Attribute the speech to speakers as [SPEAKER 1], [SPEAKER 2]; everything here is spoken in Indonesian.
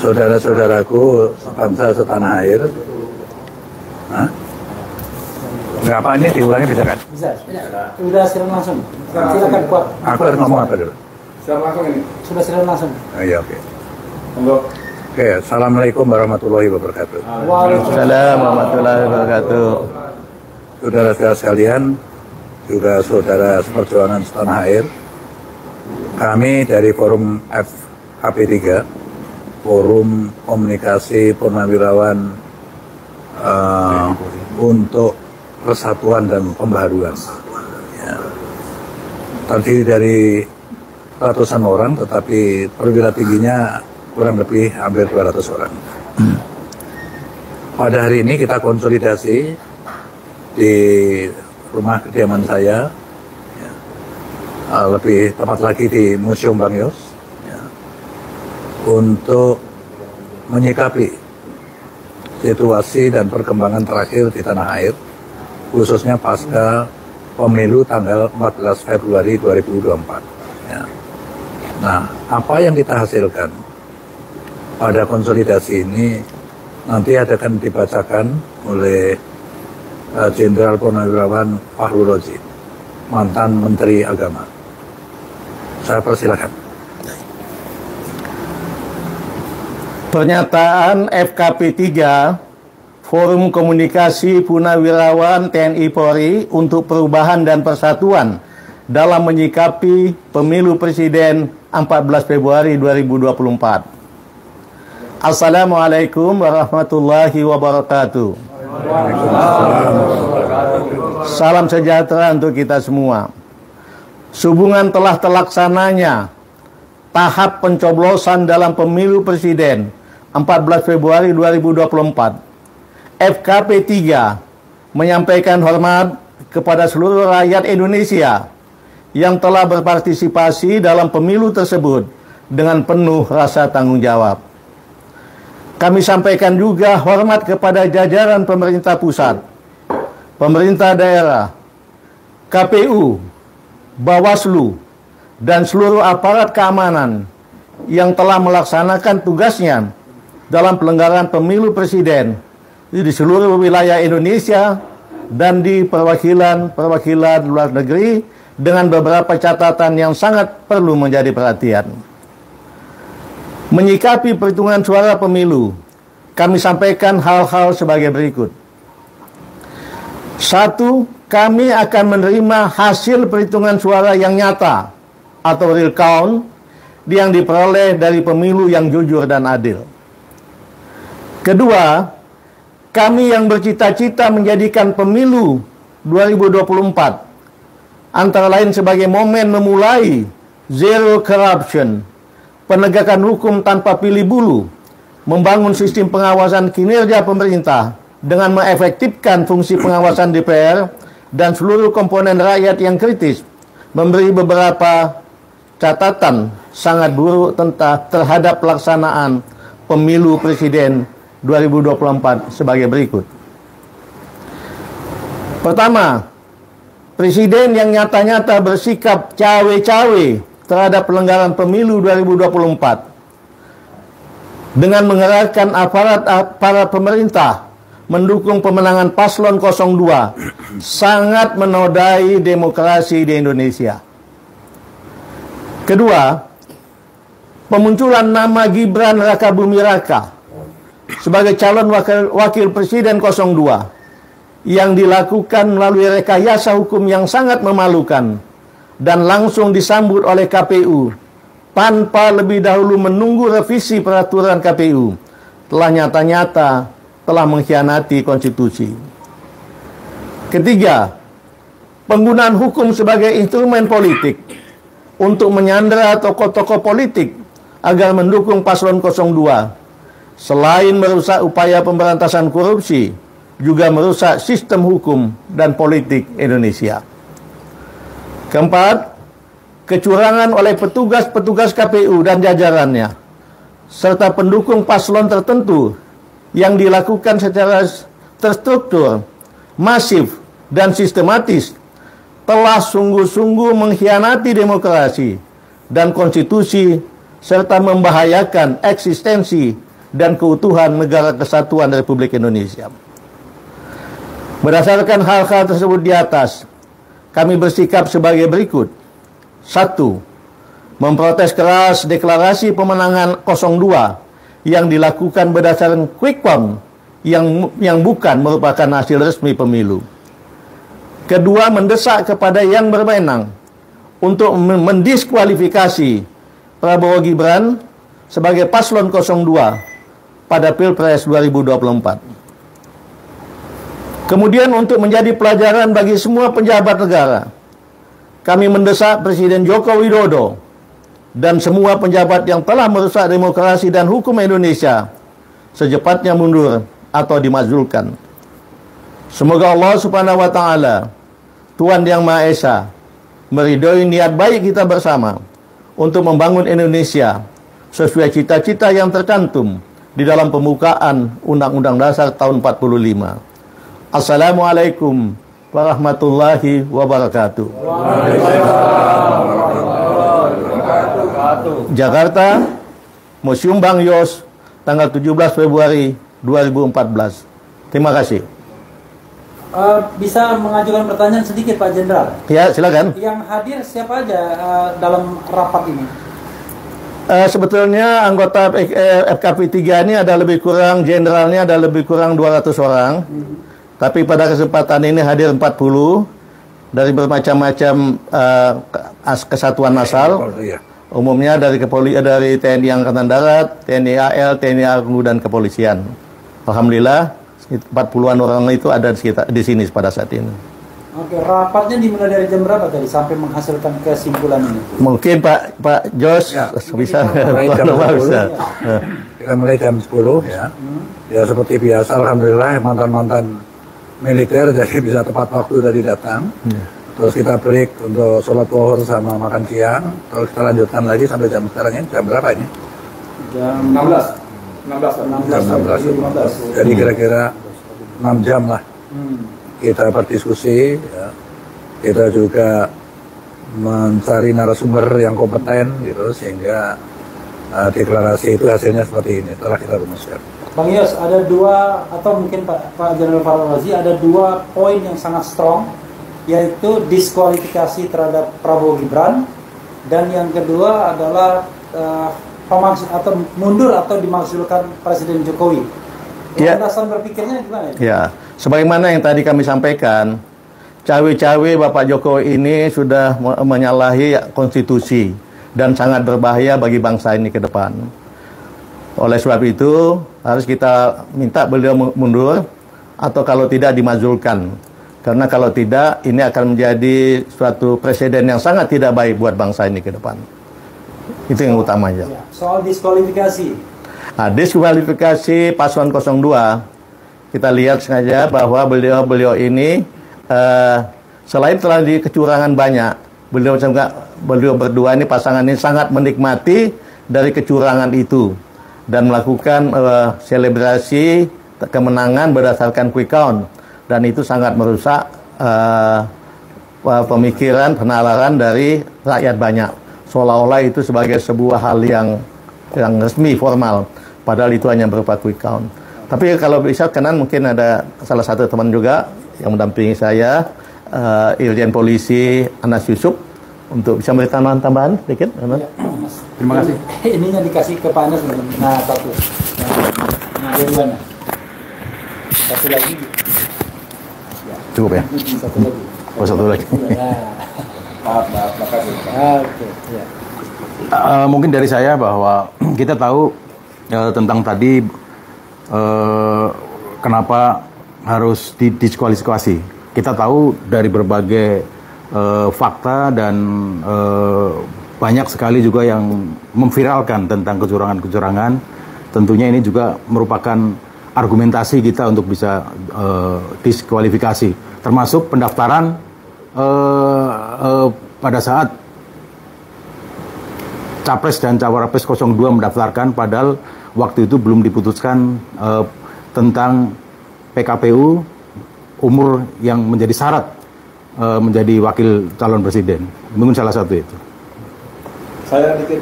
[SPEAKER 1] saudara-saudaraku bangsa setanah air. Hah? Nggak apa, ini diulangi bisa kan?
[SPEAKER 2] Bisa. Sudah siaran langsung. Silakan kuat.
[SPEAKER 1] Aku harus ngomong apa dulu?
[SPEAKER 3] Siaran langsung ini.
[SPEAKER 2] Sudah siaran langsung.
[SPEAKER 1] Oh, iya, oke.
[SPEAKER 3] Halo.
[SPEAKER 1] Oke, assalamualaikum warahmatullahi wabarakatuh.
[SPEAKER 2] Waalaikumsalam
[SPEAKER 4] warahmatullahi wabarakatuh.
[SPEAKER 1] Saudara-saudara sekalian, juga saudara seperjuangan setanah air. Kami dari Forum FKP3, Forum Komunikasi Purnawirawan untuk Persatuan dan Pembaharuan. Ya. Terdiri dari ratusan orang, tetapi perwira tingginya kurang lebih hampir 200 orang. Pada hari ini kita konsolidasi di rumah kediaman saya, ya. Lebih tepat lagi di Museum Bang Yos, ya. Untuk menyikapi situasi dan perkembangan terakhir di tanah air, khususnya pasca pemilu tanggal 14 Februari 2024. Ya. Nah, apa yang kita hasilkan pada konsolidasi ini nanti akan dibacakan oleh Jenderal Purnawirawan Fahru Rozi, mantan Menteri Agama. Saya persilakan.
[SPEAKER 4] Pernyataan FKP 3 Forum Komunikasi Purnawirawan TNI Polri untuk Perubahan dan Persatuan dalam menyikapi Pemilu Presiden 14 Februari 2024. Assalamualaikum warahmatullahi wabarakatuh. Salam sejahtera untuk kita semua. Sehubungan telah terlaksananya tahap pencoblosan dalam Pemilu Presiden 14 Februari 2024, FKP 3 menyampaikan hormat kepada seluruh rakyat Indonesia yang telah berpartisipasi dalam pemilu tersebut dengan penuh rasa tanggung jawab. Kami sampaikan juga hormat kepada jajaran pemerintah pusat, pemerintah daerah, KPU, Bawaslu, dan seluruh aparat keamanan yang telah melaksanakan tugasnya dalam pelanggaran pemilu presiden di seluruh wilayah Indonesia dan di perwakilan luar negeri dengan beberapa catatan yang sangat perlu menjadi perhatian. Menyikapi perhitungan suara pemilu, kami sampaikan hal-hal sebagai berikut. 1. Kami akan menerima hasil perhitungan suara yang nyata atau real count yang diperoleh dari pemilu yang jujur dan adil. Kedua, kami yang bercita-cita menjadikan pemilu 2024 antara lain sebagai momen memulai zero corruption, penegakan hukum tanpa pilih bulu, membangun sistem pengawasan kinerja pemerintah dengan mengefektifkan fungsi pengawasan DPR dan seluruh komponen rakyat yang kritis, memberi beberapa catatan sangat buruk terhadap pelaksanaan pemilu presiden 2024 sebagai berikut. Pertama, presiden yang nyata-nyata bersikap cawe-cawe terhadap pelanggaran pemilu 2024 dengan mengerahkan aparat pemerintah mendukung pemenangan paslon 02 sangat menodai demokrasi di Indonesia. Kedua, pemunculan nama Gibran Rakabuming Raka sebagai calon wakil presiden 02 yang dilakukan melalui rekayasa hukum yang sangat memalukan dan langsung disambut oleh KPU tanpa lebih dahulu menunggu revisi peraturan KPU telah nyata-nyata telah mengkhianati konstitusi. Ketiga, penggunaan hukum sebagai instrumen politik untuk menyandera tokoh-tokoh politik agar mendukung paslon 02 selain merusak upaya pemberantasan korupsi, juga merusak sistem hukum dan politik Indonesia. Keempat, kecurangan oleh petugas-petugas KPU dan jajarannya, serta pendukung paslon tertentu yang dilakukan secara terstruktur, masif, dan sistematis, telah sungguh-sungguh mengkhianati demokrasi dan konstitusi, serta membahayakan eksistensi dan keutuhan Negara Kesatuan Republik Indonesia. Berdasarkan hal-hal tersebut di atas, kami bersikap sebagai berikut. 1. Memprotes keras deklarasi pemenangan 02 yang dilakukan berdasarkan quick count yang bukan merupakan hasil resmi pemilu. Kedua, mendesak kepada yang berwenang untuk mendiskualifikasi Prabowo Gibran sebagai paslon 02 pada Pilpres 2024. Kemudian untuk menjadi pelajaran bagi semua pejabat negara, kami mendesak Presiden Joko Widodo dan semua pejabat yang telah merusak demokrasi dan hukum Indonesia secepatnya mundur atau dimajulkan. Semoga Allah Subhanahu wa Ta'ala, Tuhan Yang Maha Esa, meridhoi niat baik kita bersama untuk membangun Indonesia sesuai cita-cita yang tercantum di dalam pembukaan Undang-Undang Dasar tahun 45. Assalamualaikum warahmatullahi wabarakatuh. Jakarta, Museum Bang Yos, tanggal 17 Februari 2014. Terima kasih.
[SPEAKER 2] Bisa mengajukan pertanyaan sedikit Pak Jenderal?
[SPEAKER 4] Ya, silakan.
[SPEAKER 2] Yang hadir siapa aja dalam rapat ini?
[SPEAKER 4] Sebetulnya anggota FKP 3 ini ada lebih kurang, jenderalnya ada lebih kurang 200 orang. Tapi pada kesempatan ini hadir 40 dari bermacam-macam kesatuan asal. Umumnya dari dari TNI Angkatan Darat, TNI AL, TNI AU dan kepolisian. Alhamdulillah 40-an orang itu ada di sini pada saat ini.
[SPEAKER 2] Oke, rapatnya dimulai dari jam berapa tadi sampai menghasilkan kesimpulan ini?
[SPEAKER 4] Mungkin Pak Jos bisa
[SPEAKER 1] Kita mulai jam 10 ya. Ya seperti biasa, alhamdulillah mantan-mantan militer jadi bisa tepat waktu tadi datang. Terus kita break untuk sholat zuhur sama makan siang. Terus kita lanjutkan lagi sampai jam sekarang ini. Jam berapa ini?
[SPEAKER 2] Jam
[SPEAKER 1] 16. Jadi kira-kira 6 jam lah. Kita berdiskusi, ya. Kita juga mencari narasumber yang kompeten gitu, sehingga deklarasi itu hasilnya seperti ini telah kita rumuskan.
[SPEAKER 2] Bang Yos, ada dua, atau mungkin Pak Jenderal Fahrul Razi, ada dua poin yang sangat strong, yaitu diskualifikasi terhadap Prabowo Gibran, dan yang kedua adalah atau mundur atau dimaksudkan Presiden Jokowi. Landasan berpikirnya gimana?
[SPEAKER 4] Ya, sebagaimana yang tadi kami sampaikan, cawe-cawe Bapak Jokowi ini sudah menyalahi konstitusi dan sangat berbahaya bagi bangsa ini ke depan. Oleh sebab itu, harus kita minta beliau mundur, atau kalau tidak dimajulkan. Karena kalau tidak, ini akan menjadi suatu presiden yang sangat tidak baik buat bangsa ini ke depan. Itu yang utamanya.
[SPEAKER 2] Soal diskualifikasi.
[SPEAKER 4] Nah, diskualifikasi paslon 02, kita lihat sengaja bahwa beliau ini selain telah di kecurangan banyak, beliau berdua ini, pasangan ini sangat menikmati dari kecurangan itu dan melakukan selebrasi kemenangan berdasarkan quick count, dan itu sangat merusak pemikiran penalaran dari rakyat banyak, seolah-olah itu sebagai sebuah hal yang resmi formal, padahal itu hanya berupa quick count. Tapi kalau bisa kanan, mungkin ada salah satu teman juga yang mendampingi saya, Irjen Polisi Anas Yusuf, untuk bisa memberi tambahan sedikit.
[SPEAKER 1] Terima kasih.
[SPEAKER 2] Ininya dikasih ke Pak Anas. Nah, satu. Nah, dari mana? Satu lagi.
[SPEAKER 4] Cukup ya?
[SPEAKER 2] Satu lagi.
[SPEAKER 4] Oh, satu lagi.
[SPEAKER 3] Maaf, makasih.
[SPEAKER 2] Oke. Ya.
[SPEAKER 5] Mungkin dari saya bahwa kita tahu tentang tadi kenapa harus didiskualifikasi. Kita tahu dari berbagai fakta dan banyak sekali juga yang memviralkan tentang kecurangan-kecurangan. Tentunya ini juga merupakan argumentasi kita untuk bisa diskualifikasi, termasuk pendaftaran pada saat Capres dan Cawapres 02 mendaftarkan, padahal waktu itu belum diputuskan tentang PKPU umur yang menjadi syarat menjadi wakil calon presiden. Mungkin salah satu itu.
[SPEAKER 3] Saya dikit